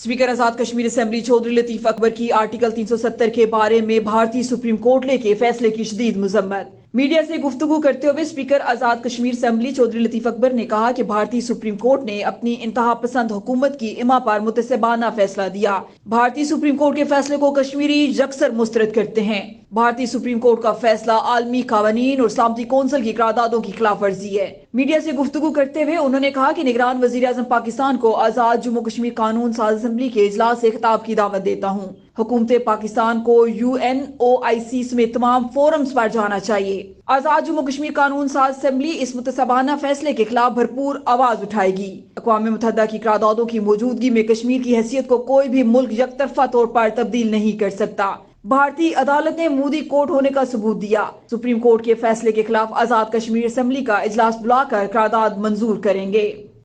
Speaker आजाद Kashmir assembly Chaudhary Latif Akbar की article 370 के बारे में भारतीय सुप्रीम कोर्ट ने के फैसले की शदीद मजम्मत। मीडिया से गुफ्तगू करते हुए स्पीकर आजाद कश्मीर असेंबली चौधरी लतीफ अकबर ने कहा कि भारतीय सुप्रीम कोर्ट ने अपनी इंतहा पसंद हुकूमत की इमा पर मुतसबाना फैसला दिया। भारतीय सुप्रीम कोर्ट के फैसले को कश्मीरी यकसर मुस्तरद करते हैं। भारतीय सुप्रीम कोर्ट का फैसला आलमी कानून और सलामती कौंसिल की करारदादों की खिलाफ वर्जी है। मीडिया से गुफ्तगू करते हुए उन्होंने कहा कि निगरान वजीर आजम पाकिस्तान को आजाद जम्मू कश्मीर कानून साज असेंबली के इजलास से खिताब की दावत देता हूँ। हुकूमत पाकिस्तान को UNOIC समेत तमाम फोरम्स पर जाना चाहिए। आजाद जम्मू कश्मीर कानून साज असेंबली इस मुतसबाना फैसले के खिलाफ भरपूर आवाज उठाएगी। अक़वाम मुत्तहिदा की करारदादों की मौजूदगी में कश्मीर की हैसियत को कोई भी मुल्क यकतरफा तौर पर तब्दील नहीं कर सकता। भारतीय अदालत ने मोदी कोर्ट होने का सबूत दिया। सुप्रीम कोर्ट के फैसले के खिलाफ आजाद कश्मीर असेंबली का इजलास बुलाकर करारदाद मंजूर करेंगे।